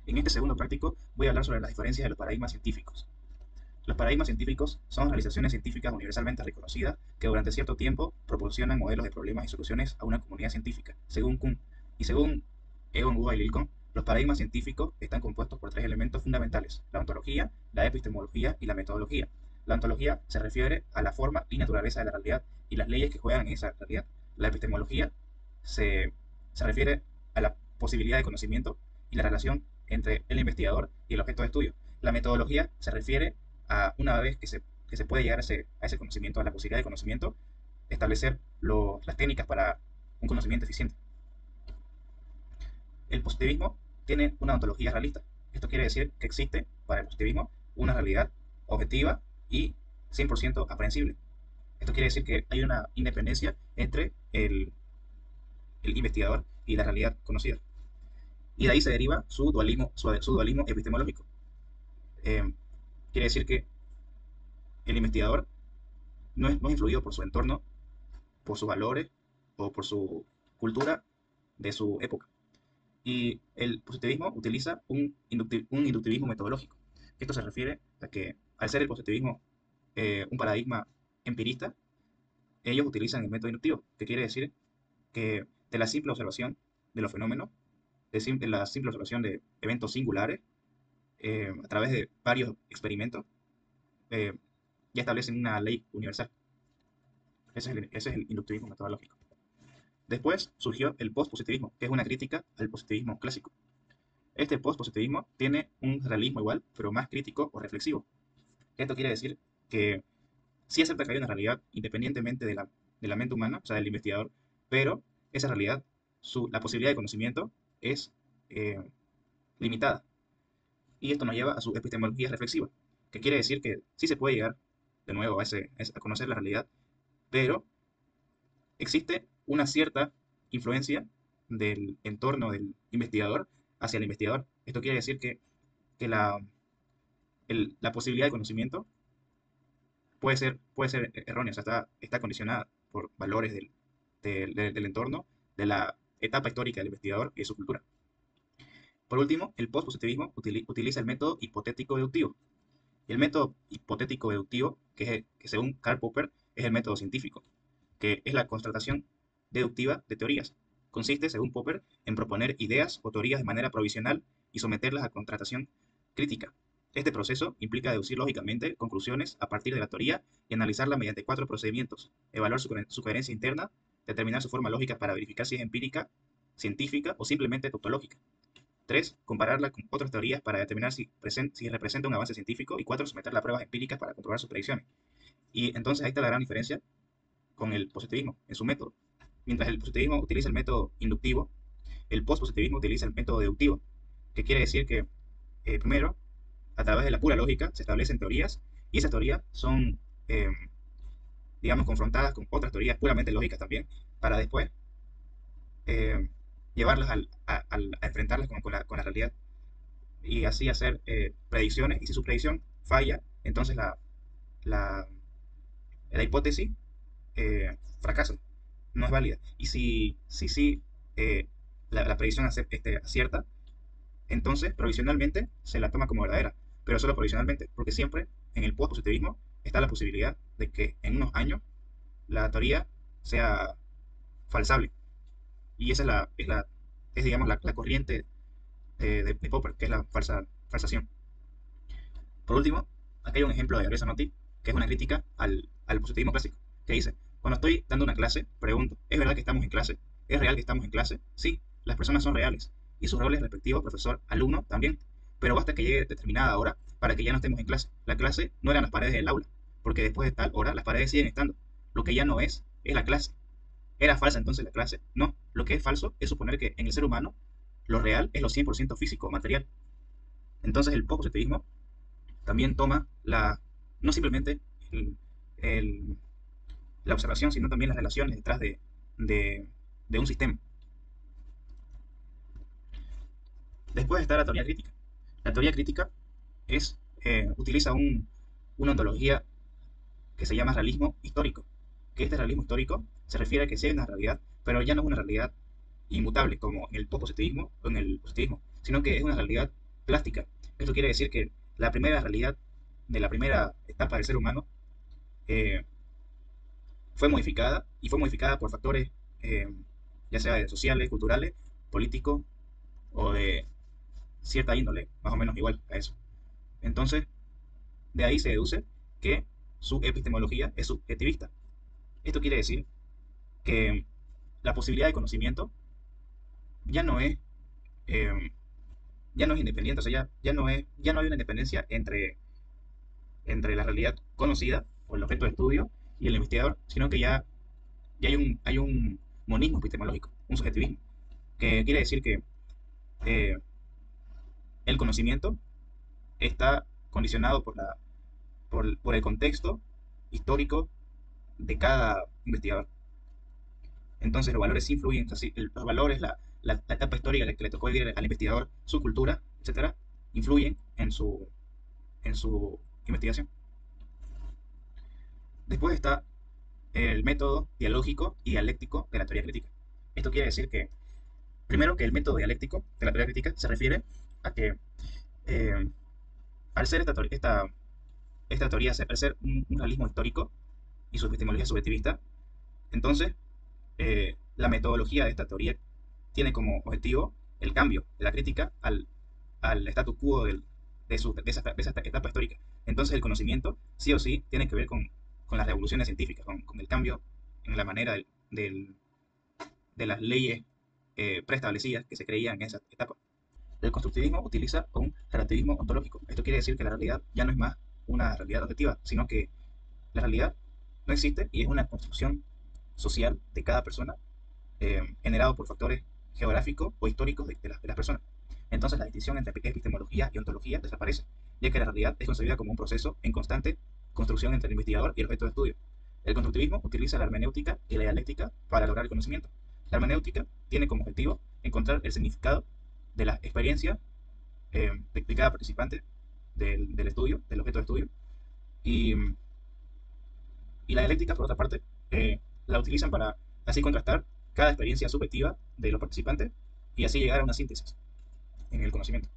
En este segundo práctico voy a hablar sobre las diferencias de los paradigmas científicos. Los paradigmas científicos son realizaciones científicas universalmente reconocidas que durante cierto tiempo proporcionan modelos de problemas y soluciones a una comunidad científica. Según Kuhn y según Egon Uva y Lilcon, los paradigmas científicos están compuestos por tres elementos fundamentales: la ontología, la epistemología y la metodología. La ontología se refiere a la forma y naturaleza de la realidad y las leyes que juegan en esa realidad. La epistemología se, se refiere a la posibilidad de conocimiento y la relación entre el investigador y el objeto de estudio. La metodología se refiere a una vez que se puede llegar a ese conocimiento, a la posibilidad de conocimiento, establecer las técnicas para un conocimiento eficiente. El positivismo tiene una ontología realista. Esto quiere decir que existe para el positivismo una realidad objetiva y 100% aprehensible. Esto quiere decir que hay una independencia entre el investigador y la realidad conocida. Y de ahí se deriva su dualismo epistemológico. Eh, Quiere decir que el investigador no es influido por su entorno, por sus valores o por su cultura de su época. Y el positivismo utiliza un inductivismo metodológico. Esto se refiere a que, al ser el positivismo un paradigma empirista, ellos utilizan el método inductivo, que quiere decir que de la simple observación de los fenómenos, de la simple observación de eventos singulares, a través de varios experimentos, eh, ya establecen una ley universal. Ese es el inductivismo metodológico. Después surgió el postpositivismo, que es una crítica al positivismo clásico. Este postpositivismo tiene un realismo igual, pero más crítico o reflexivo. Esto quiere decir que sí acepta que hay una realidad independientemente de la mente humana, o sea, del investigador, pero esa realidad, la posibilidad de conocimiento es eh, limitada. Y esto nos lleva a su epistemología reflexiva, que quiere decir que sí se puede llegar de nuevo a conocer la realidad, pero existe una cierta influencia del entorno del investigador hacia el investigador. Esto quiere decir que la posibilidad de conocimiento puede ser errónea, o sea, está condicionada por valores del entorno, de la etapa histórica del investigador y de su cultura. Por último, el postpositivismo utiliza el método hipotético-deductivo. Y el método hipotético-deductivo, que según Karl Popper es el método científico, que es la constatación deductiva de teorías. Consiste, según Popper, en proponer ideas o teorías de manera provisional y someterlas a contratación crítica. Este proceso implica deducir lógicamente conclusiones a partir de la teoría y analizarla mediante cuatro procedimientos: evaluar su coherencia interna, determinar su forma lógica para verificar si es empírica, científica o simplemente tautológica. 3. Compararla con otras teorías para determinar si representa un avance científico. Y 4. Someterla a pruebas empíricas para comprobar sus predicciones. Y entonces ahí está la gran diferencia con el positivismo en su método. Mientras el positivismo utiliza el método inductivo, el postpositivismo utiliza el método deductivo, que quiere decir que primero, a través de la pura lógica, se establecen teorías y esas teorías son, eh, digamos, confrontadas con otras teorías puramente lógicas también, para después eh, llevarlas a enfrentarlas con la realidad y así hacer predicciones. Y si su predicción falla, entonces la hipótesis fracasa, no es válida. Y si eh, la predicción acierta, entonces provisionalmente se la toma como verdadera, pero solo provisionalmente, porque siempre en el postpositivismo está la posibilidad de que en unos años la teoría sea falsable. Y esa es digamos, la corriente de Popper, que es la falsación. Por último, aquí hay un ejemplo de Gabriel Zanotti, que es una crítica al positivismo clásico, que dice: cuando estoy dando una clase, pregunto, ¿es verdad que estamos en clase? ¿Es real que estamos en clase? Sí, las personas son reales, y sus roles respectivos, profesor, alumno, también. Pero basta que llegue determinada hora para que ya no estemos en clase. La clase no eran las paredes del aula, porque después de tal hora las paredes siguen estando. Lo que ya no es la clase. ¿Era falsa entonces la clase? No, lo que es falso es suponer que en el ser humano lo real es lo 100% físico, material. Entonces el positivismo también toma no simplemente el- el- la observación, sino también las relaciones detrás de- de un sistema. Después está la teoría crítica. La teoría crítica utiliza una ontología que se llama realismo histórico, que este realismo histórico se refiere a que sí hay una realidad, pero ya no es una realidad inmutable como en el pospositivismo o en el positivismo, sino que es una realidad plástica. Esto quiere decir que la primera realidad de la primera etapa del ser humano eh, fue modificada por factores, eh, ya sea de sociales, culturales, políticos o de cierta índole, más o menos igual a eso. Entonces, de ahí se deduce que su epistemología es subjetivista. Esto quiere decir que la posibilidad de conocimiento ya no es, eh, ya no es independiente, o sea, ya no hay una independencia entre la realidad conocida o el objeto de estudio y el investigador, sino que ya hay un monismo epistemológico, un subjetivismo, que quiere decir que eh, el conocimiento está condicionado por el contexto histórico de cada investigador. Entonces los valores influyen, o sea, sí, los valores, la etapa histórica que le tocó vivir al investigador, su cultura, etcétera, influyen en su investigación. Después está el método dialógico y dialéctico de la teoría crítica. Esto quiere decir que, primero, que el método dialéctico de la teoría crítica se refiere a que, eh, al ser esta teoría, al ser un realismo histórico y su epistemología subjetivista, entonces la metodología de esta teoría tiene como objetivo el cambio de la crítica al status quo de esa etapa histórica. Entonces el conocimiento, sí o sí, tiene que ver con las revoluciones científicas, con el cambio en la manera de las leyes preestablecidas que se creían en esa etapa. El constructivismo utiliza un relativismo ontológico. Esto quiere decir que la realidad ya no es más una realidad objetiva, sino que la realidad no existe y es una construcción social de cada persona, generado por factores geográficos o históricos de las personas. Entonces la distinción entre epistemología y ontología desaparece, ya que la realidad es concebida como un proceso en constante construcción entre el investigador y el objeto de estudio. El constructivismo utiliza la hermenéutica y la dialéctica para lograr el conocimiento. La hermenéutica tiene como objetivo encontrar el significado de la experiencia de cada participante del estudio, del objeto de estudio, y, y la dialéctica, por otra parte, la utilizan para así contrastar cada experiencia subjetiva de los participantes y así llegar a una síntesis en el conocimiento.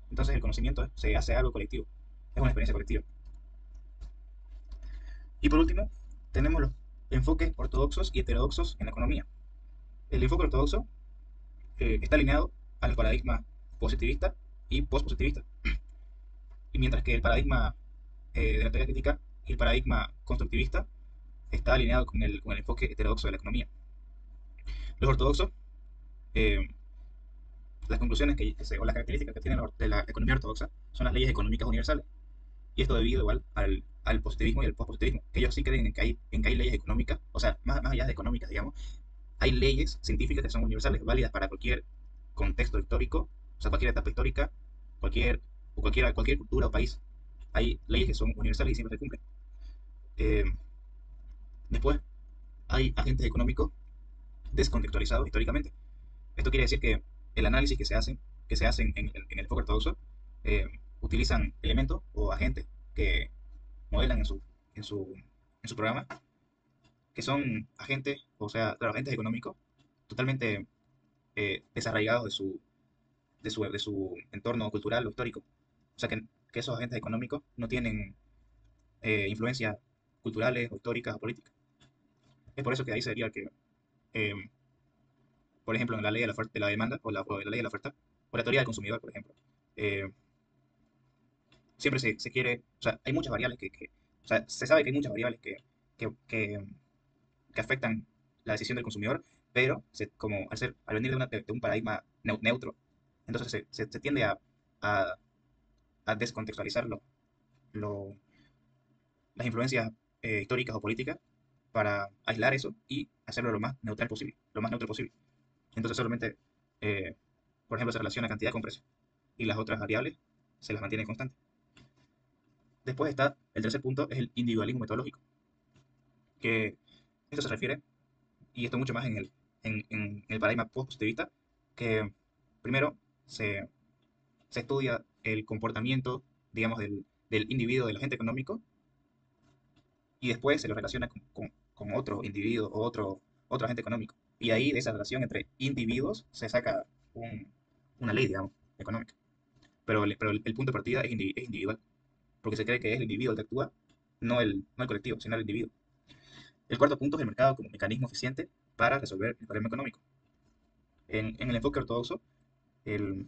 Entonces el conocimiento se hace algo colectivo, es una experiencia colectiva. Y por último, tenemos los enfoques ortodoxos y heterodoxos en la economía. El enfoque ortodoxo está alineado a los paradigmas positivista y postpositivista. Y mientras que el paradigma de la teoría crítica y el paradigma constructivista está alineado con el enfoque heterodoxo de la economía. Los ortodoxos, eh, las conclusiones o las características que tienen de la economía ortodoxa son las leyes económicas universales. Y esto debido igual al positivismo y al postpositivismo, que ellos sí creen en que hay leyes económicas, o sea, más allá de económicas, digamos, hay leyes científicas que son universales, válidas para cualquier contexto histórico, o sea, cualquier etapa histórica, cualquier, cualquier cultura o país. Hay leyes que son universales y siempre se cumplen. Eh, Después, hay agentes económicos descontextualizados históricamente. Esto quiere decir que el análisis que se hacen en el enfoque ortodoxo, eh, utilizan elementos o agentes que modelan en su, en su programa, que son agentes, o sea, claro, agentes económicos totalmente desarraigados de su entorno cultural o histórico. O sea, que esos agentes económicos no tienen influencias culturales o históricas o políticas. Es por eso que ahí sería que, eh, por ejemplo, en la ley de la oferta, de la demanda o la ley de la oferta, o la teoría del consumidor, por ejemplo, eh, siempre se quiere, o sea, hay muchas variables o sea, se sabe que hay muchas variables que, que, que afectan la decisión del consumidor, pero como al venir de un paradigma neutro, entonces se tiende a, a descontextualizar lo- las influencias históricas o políticas para aislar eso y hacerlo lo más neutral posible, lo más neutro posible. Entonces solamente, eh, por ejemplo, se relaciona cantidad con precio y las otras variables se las mantiene constantes. Después está el tercer punto, es el individualismo metodológico, que esto se refiere, y esto mucho más en el paradigma post-positivista, que primero se estudia el comportamiento, digamos, del individuo, del agente económico, y después se lo relaciona con otro individuo o otro agente económico. Y ahí de esa relación entre individuos se saca una ley, digamos, económica. pero el punto de partida es individual, porque se cree que es el individuo el que actúa, no el colectivo, sino el individuo. El cuarto punto es el mercado como mecanismo eficiente para resolver el problema económico. En el enfoque ortodoxo, el,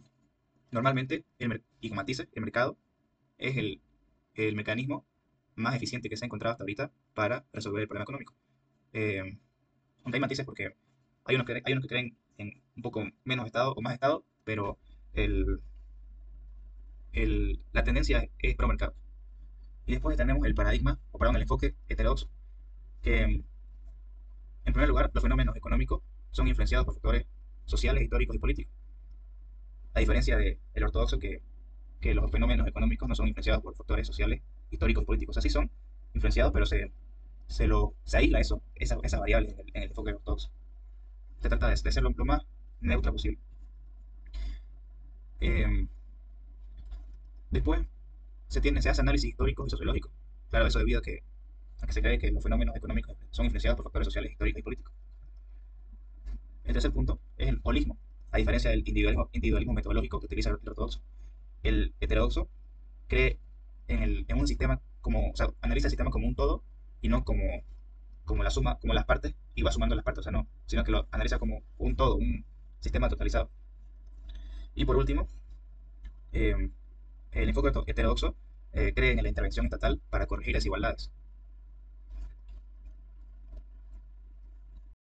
normalmente, y con matices, el mercado es el mecanismo más eficiente que se ha encontrado hasta ahorita para resolver el problema económico. Eh, Aunque hay matices porque hay unos que creen en un poco menos Estado o más Estado, pero el, la tendencia es pro mercado. Y después tenemos el paradigma, o perdón, el enfoque heterodoxo, que en primer lugar los fenómenos económicos son influenciados por factores sociales, históricos y políticos. A diferencia del ortodoxo que los fenómenos económicos no son influenciados por factores sociales, históricos y políticos. Así son influenciados, pero se aísla esa variable en el enfoque ortodoxo. Se trata de ser lo más neutra posible. Eh, Después se hace análisis histórico y sociológico. Claro, eso debido a que se cree que los fenómenos económicos son influenciados por factores sociales, históricos y políticos. El tercer punto es el holismo, a diferencia del individualismo metodológico que utiliza el ortodoxo. El heterodoxo cree en un sistema como, o sea, analiza el sistema como un todo y no como la suma, como las partes y va sumando las partes, o sea, no, sino que lo analiza como un todo, un sistema totalizado. Y por último, eh, el enfoque heterodoxo cree en la intervención estatal para corregir desigualdades.